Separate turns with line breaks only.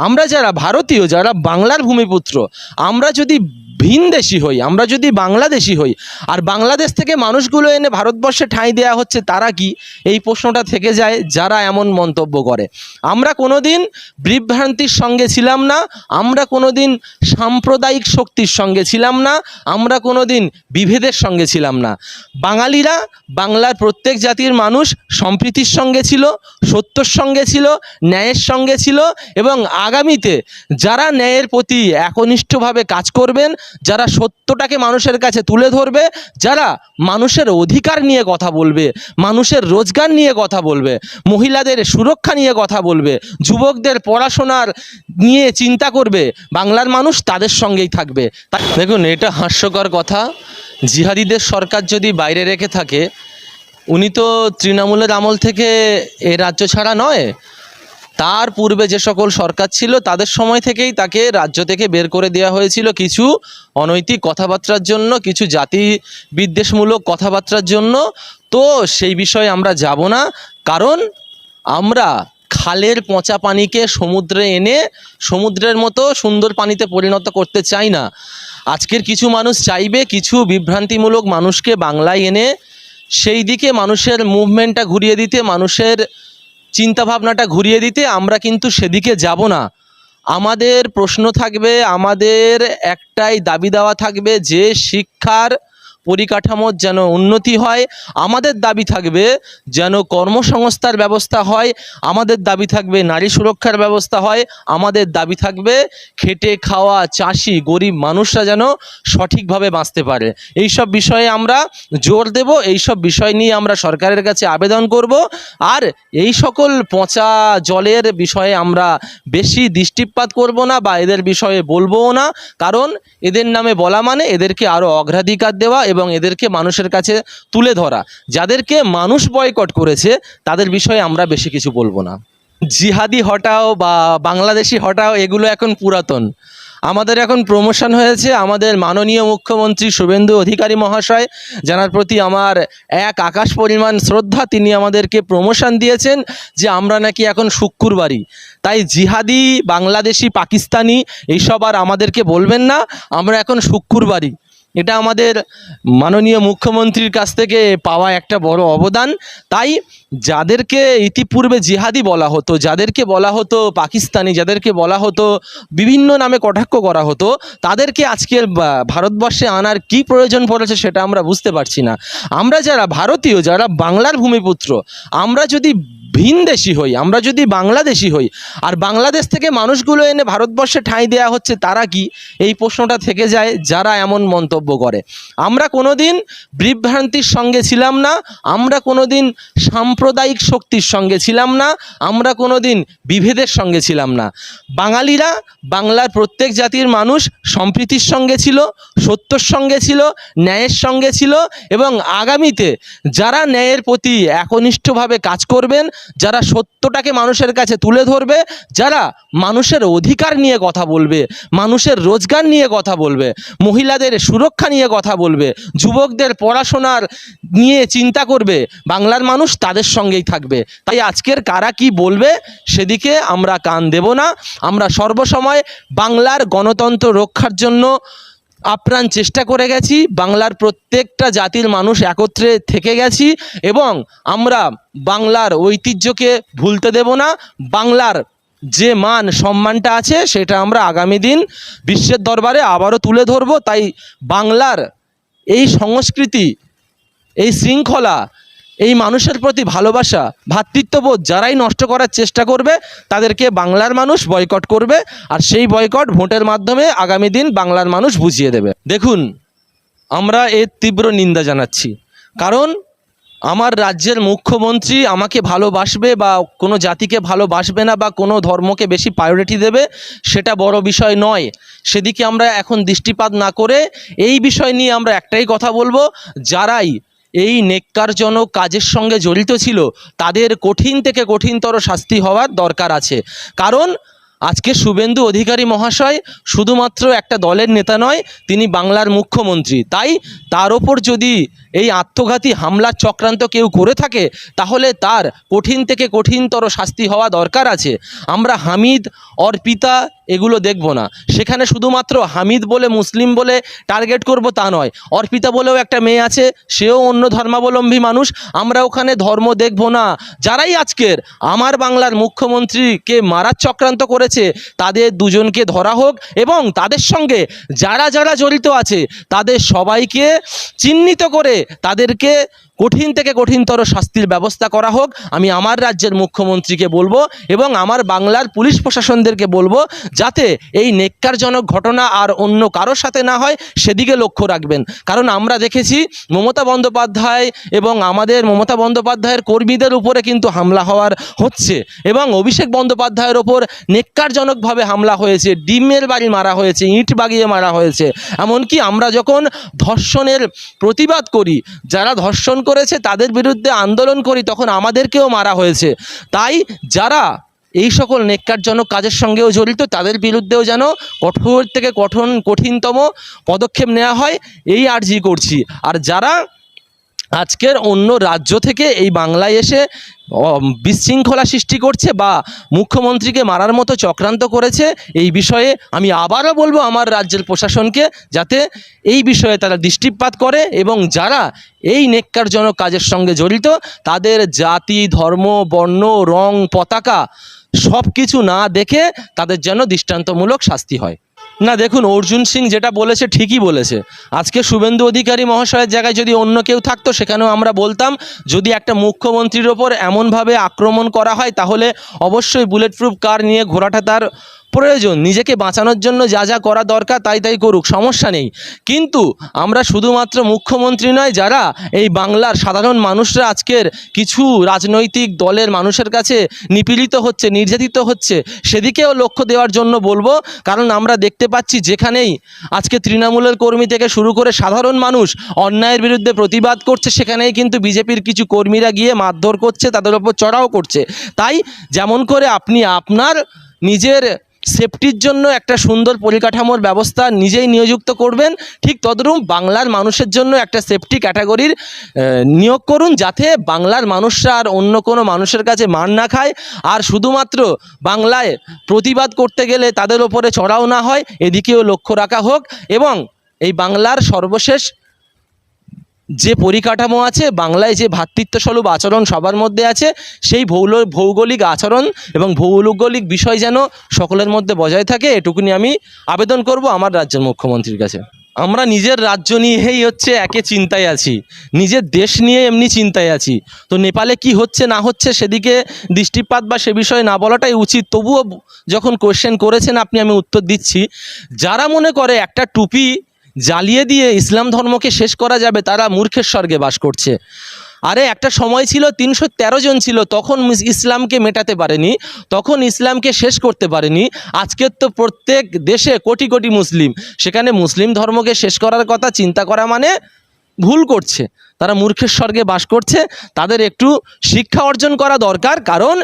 আমরা যারা ভারতীয়, যারা বাংলার ভূমিপুত্র, আমরা যদি ভিনদেশি হই, আমরা যদি বাংলাদেশি হই, আর বাংলাদেশ থেকে মানুষগুলো এনে ভারতবর্ষে ঠাঁই দেওয়া হচ্ছে, তারা কি? এই প্রশ্নটা থেকে যায় যারা এমন মন্তব্য করে। আমরা কোনোদিন বিভ্রান্তির সঙ্গে ছিলাম না, আমরা কোনোদিন সাম্প্রদায়িক শক্তির সঙ্গে ছিলাম না, আমরা কোনোদিন বিভেদের সঙ্গে ছিলাম না। বাঙালিরা, বাংলার প্রত্যেক জাতির মানুষ সম্প্রীতির সঙ্গে ছিল, সত্যর সঙ্গে ছিল, ন্যায়ের সঙ্গে ছিল, এবং আগামীতে যারা ন্যায়ের প্রতি একনিষ্ঠভাবে কাজ করবেন, যারা সত্যটাকে মানুষের কাছে তুলে ধরবে, যারা মানুষের অধিকার নিয়ে কথা বলবে, মানুষের রোজগার নিয়ে কথা বলবে, মহিলাদের সুরক্ষা নিয়ে কথা বলবে, যুবকদের পড়াশোনার নিয়ে চিন্তা করবে, বাংলার মানুষ তাদের সঙ্গেই থাকবে। দেখুন, এটা হাস্যকর কথা। জিহাদিদের সরকার যদি বাইরে রেখে থাকে, উনি তো তৃণমূলের আমল থেকে এ রাজ্য ছাড়া নয়, তার পূর্বে যে সকল সরকার ছিল তাদের সময় থেকেই তাকে রাজ্য থেকে বের করে দেওয়া হয়েছিল কিছু অনৈতিক কথাবার্তার জন্য, কিছু জাতি বিদ্বেষমূলক কথাবার্তার জন্য। তো সেই বিষয়ে আমরা যাব না, কারণ আমরা খালের পচা পানিকে সমুদ্রে এনে সমুদ্রের মতো সুন্দর পানিতে পরিণত করতে চাই না। আজকের কিছু মানুষ চাইবে কিছু বিভ্রান্তিমূলক মানুষকে বাংলায় এনে সেই দিকে মানুষের মুভমেন্টটা ঘুরিয়ে দিতে, মানুষের চিন্তাভাবনাটা ঘুরিয়ে দিতে। আমরা কিন্তু সেদিকে যাব না। আমাদের প্রশ্ন থাকবে, আমাদের একটাই দাবি দেওয়া থাকবে যে শিক্ষার পরিকাঠামোর যেন উন্নতি হয়, আমাদের দাবি থাকবে যেন কর্মসংস্থার ব্যবস্থা হয়, আমাদের দাবি থাকবে নারী সুরক্ষার ব্যবস্থা হয়, আমাদের দাবি থাকবে খেটে খাওয়া চাষি গরিব মানুষরা যেন সঠিকভাবে বাঁচতে পারে। এই সব বিষয়ে আমরা জোর দেব, এই সব বিষয় নিয়ে আমরা সরকারের কাছে আবেদন করব। আর এই সকল পচা জলের বিষয়ে আমরা বেশি দৃষ্টিপাত করব না বা এদের বিষয়ে বলবও না, কারণ এদের নামে বলা মানে এদেরকে আরও অগ্রাধিকার দেওয়া এবং এদেরকে মানুষের কাছে তুলে ধরা। যাদেরকে মানুষ বয়কট করেছে তাদের বিষয়ে আমরা বেশি কিছু বলবো না। জিহাদি হটাও বা বাংলাদেশি হটাও, এগুলো এখন পুরাতন। আমাদের এখন প্রমোশন হয়েছে। আমাদের মাননীয় মুখ্যমন্ত্রী শুভেন্দু অধিকারী মহাশয়, যার প্রতি আমার এক আকাশ পরিমাণ শ্রদ্ধা, তিনি আমাদেরকে প্রমোশন দিয়েছেন যে আমরা নাকি এখন শুক্রবারই। তাই জিহাদি, বাংলাদেশি, পাকিস্তানি এইসব আর আমাদেরকে বলবেন না, আমরা এখন শুক্রবারই। এটা আমাদের মাননীয় মুখ্যমন্ত্রীর কাছ থেকে পাওয়া একটা বড় অবদান। তাই যাদেরকে ইতিপূর্বে জিহাদি বলা হতো, যাদেরকে বলা হতো পাকিস্তানি, যাদেরকে বলা হতো বিভিন্ন নামে কটাক্ষ করা হতো, তাদেরকে আজকের ভারতবর্ষে আনার কি প্রয়োজন পড়েছে সেটা আমরা বুঝতে পারছি না। আমরা যারা ভারতীয়, যারা বাংলার ভূমিপুত্র, আমরা যদি ভিনদেশি হই, আমরা যদি বাংলাদেশি হই, আর বাংলাদেশ থেকে মানুষগুলো এনে ভারতবর্ষে ঠাঁই দেওয়া হচ্ছে, তারা কি? এই প্রশ্নটা থেকে যায় যারা এমন মন্তব্য করে। আমরা কোনোদিন বিভ্রান্তির সঙ্গে ছিলাম না, আমরা কোনোদিন সাম্প্রদায়িক শক্তির সঙ্গে ছিলাম না, আমরা কোনোদিন বিভেদের সঙ্গে ছিলাম না। বাঙালিরা, বাংলার প্রত্যেক জাতির মানুষ সম্প্রীতির সঙ্গে ছিল, সত্যর সঙ্গে ছিল, ন্যায়ের সঙ্গে ছিল, এবং আগামীতে যারা ন্যায়ের প্রতি একনিষ্ঠভাবে কাজ করবেন, যারা সত্যটাকে মানুষের কাছে তুলে ধরবে, যারা মানুষের অধিকার নিয়ে কথা বলবে, মানুষের রোজগার নিয়ে কথা বলবে, মহিলাদের সুরক্ষা নিয়ে কথা বলবে, যুবকদের পড়াশোনার নিয়ে চিন্তা করবে, বাংলার মানুষ তাদের সঙ্গেই থাকবে। তাই আজকের কারা কি বলবে সেদিকে আমরা কান দেব না। আমরা সর্বসময় বাংলার গণতন্ত্র রক্ষার জন্য আপ্রাণ চেষ্টা করে গেছি, বাংলার প্রত্যেকটা জাতির মানুষ একত্রে থেকে গেছি, এবং আমরা বাংলার ঐতিহ্যকে ভুলতে দেব না। বাংলার যে মান সম্মানটা আছে সেটা আমরা আগামী দিন বিশ্বের দরবারে আবারও তুলে ধরব। তাই বাংলার এই সংস্কৃতি, এই শৃঙ্খলা, এই মানুষের প্রতি ভালোবাসা, ভ্রাতৃত্ববোধ যারাই নষ্ট করার চেষ্টা করবে তাদেরকে বাংলার মানুষ বয়কট করবে, আর সেই বয়কট ভোটের মাধ্যমে আগামী দিন বাংলার মানুষ বুঝিয়ে দেবে। দেখুন, আমরা এর তীব্র নিন্দা জানাচ্ছি, কারণ আমার রাজ্যের মুখ্যমন্ত্রী আমাকে ভালোবাসবে বা কোনো জাতিকে ভালোবাসবে না বা কোনো ধর্মকে বেশি প্রায়োরিটি দেবে সেটা বড় বিষয় নয়। সেদিকে আমরা এখন দৃষ্টিপাত না করে এই বিষয় নিয়ে আমরা একটাই কথা বলবো, যারাই এই নেক্কারজনক কাজের সঙ্গে জড়িত ছিল তাদের কঠিন থেকে কঠিনতর শাস্তি হওয়ার দরকার আছে। কারণ আজকে শুভেন্দু অধিকারী মহাশয় শুধুমাত্র একটা দলের নেতা নয়, তিনি বাংলার মুখ্যমন্ত্রী। তাই তার ওপর যদি এই আত্মঘাতী হামলার চক্রান্ত কেউ করে থাকে তাহলে তার কঠিন থেকে কঠিনতর শাস্তি হওয়া দরকার আছে। আমরা হামিদ অর্পিতা এগুলো দেখব না, সেখানে শুধুমাত্র হামিদ বলে মুসলিম বলে টার্গেট করব তা নয়, অর্পিতা বলেও একটা মেয়ে আছে, সেও অন্য ধর্মাবলম্বী মানুষ, আমরা ওখানে ধর্ম দেখব না। যারাই আজকের আমার বাংলার মুখ্যমন্ত্রীকে মারার চক্রান্ত করেছে তাদের দুজনকে ধরা হোক এবং তাদের সঙ্গে যারা যারা জড়িত আছে তাদের সবাইকে চিহ্নিত করে তাদেরকে কঠিন থেকে কঠিনতর শাস্তির ব্যবস্থা করা হোক। আমি আমার রাজ্যের মুখ্যমন্ত্রীকে বলবো এবং আমার বাংলার পুলিশ প্রশাসনদেরকে বলবো যাতে এই নেক্কারজনক ঘটনা আর অন্য কারোর সাথে না হয় সেদিকে লক্ষ্য রাখবেন। কারণ আমরা দেখেছি মমতা বন্দ্যোপাধ্যায় এবং আমাদের মমতা বন্দ্যোপাধ্যায়ের কর্মীদের উপরে কিন্তু হামলা হচ্ছে এবং অভিষেক বন্দ্যোপাধ্যায়ের ওপর নেক্কারজনকভাবে হামলা হয়েছে, ডিমের বাড়ি মারা হয়েছে, ইট বাগিয়ে মারা হয়েছে। এমনকি আমরা যখন ধর্ষণের প্রতিবাদ করি, যারা ধর্ষণ করেছে তাদের বিরুদ্ধে আন্দোলন করি, তখন আমাদেরকেও মারা হয়েছে। তাই যারা এই সকল নেক্কারজনক কাজের সঙ্গেও জড়িত তাদের বিরুদ্ধেও যেন কঠোর থেকে কঠিনতম পদক্ষেপ নেওয়া হয় এই আর্জি করছি। আর যারা আজকের অন্য রাজ্য থেকে এই বাংলায় এসে বিশৃঙ্খলা সৃষ্টি করছে বা মুখ্যমন্ত্রীকে মারার মতো চক্রান্ত করেছে, এই বিষয়ে আমি আবারও বলবো আমার রাজ্যের প্রশাসনকে যাতে এই বিষয়ে তারা দৃষ্টিপাত করে এবং যারা এই নেক্কারজনক কাজের সঙ্গে জড়িত তাদের জাতি, ধর্ম, বর্ণ, রং, পতাকা সব কিছু না দেখে তাদের যেন দৃষ্টান্তমূলক শাস্তি হয়। না দেখুন, অর্জুন সিং যেটা বলেছে ঠিকই বলেছে। আজকে শুভেন্দু অধিকারী মহাশয়ের জায়গায় যদি অন্য কেউ থাকতো সেখানেও আমরা বলতাম যদি একটা মুখ্যমন্ত্রীর ওপর এমনভাবে আক্রমণ করা হয় তাহলে অবশ্যই বুলেট প্রুফ কার নিয়ে ঘোরাটা তার প্রয়োজন, নিজেকে বাঁচানোর জন্য যা যা করা দরকার তাই করুক, সমস্যা নেই। কিন্তু আমরা শুধুমাত্র মুখ্যমন্ত্রী নয়, যারা এই বাংলার সাধারণ মানুষরা আজকের কিছু রাজনৈতিক দলের মানুষের কাছে নিপীড়িত হচ্ছে, নির্যাতিত হচ্ছে, সেদিকেও লক্ষ্য দেওয়ার জন্য বলবো। কারণ আমরা দেখতে পাচ্ছি যেখানেই আজকে তৃণমূলের কর্মী থেকে শুরু করে সাধারণ মানুষ অন্যায়ের বিরুদ্ধে প্রতিবাদ করছে সেখানেই কিন্তু বিজেপির কিছু কর্মীরা গিয়ে মারধর করছে, তাদের ওপর চড়াও করছে। তাই যেমন করে আপনি আপনার নিজের সেফটির জন্য একটা সুন্দর পরিকাঠামোর ব্যবস্থা নিজেই নিয়োজিত করবেন, ঠিক তদ্রূপ বাংলার মানুষের জন্য একটা সেফটি ক্যাটাগরির নিয়োগ করুন যাতে বাংলার মানুষরা আর অন্য কোনো মানুষের কাছে মার না খায়, আর শুধুমাত্র বাংলায় প্রতিবাদ করতে গেলে তাদের ওপরে চড়াও না হয়, এদিকেও লক্ষ্য রাখা হোক। এবং এই বাংলার সর্বশেষ যে পরিকাঠামো আছে, বাংলায় যে ভ্রাতৃত্বস্বরূপ আচরণ সবার মধ্যে আছে, সেই ভৌগোলিক আচরণ এবং ভৌগোলিক বিষয় যেন সকলের মধ্যে বজায় থাকে, এটুকুনি আমি আবেদন করব আমার রাজ্যের মুখ্যমন্ত্রীর কাছে। আমরা নিজের রাজ্য নিয়েই একে চিন্তায় আছি, নিজের দেশ নিয়ে এমনি চিন্তায় আছি। তো নেপালে কি হচ্ছে না হচ্ছে সেদিকে দৃষ্টিপাত বা সে বিষয়ে না বলাটাই উচিত। তবুও যখন কোয়েশ্চেন করেছেন আপনি, আমি উত্তর দিচ্ছি। যারা মনে করে একটা টুপি জ্বালিয়ে দিয়ে ইসলাম ধর্মকে শেষ করা যাবে তারা মূর্খের স্বর্গে বাস করছে। আরে একটা সময় ছিল 313 জন ছিল, তখন ইসলামকে মেটাতে পারেনি, তখন ইসলামকে শেষ করতে পারেনি। আজকের তো প্রত্যেক দেশে কোটি কোটি মুসলিম, সেখানে মুসলিম ধর্মকে শেষ করার কথা চিন্তা করা মানে ভুল করছে, তারা মূর্খের স্বর্গে বাস করছে। তাদের একটু শিক্ষা অর্জন করা দরকার, কারণ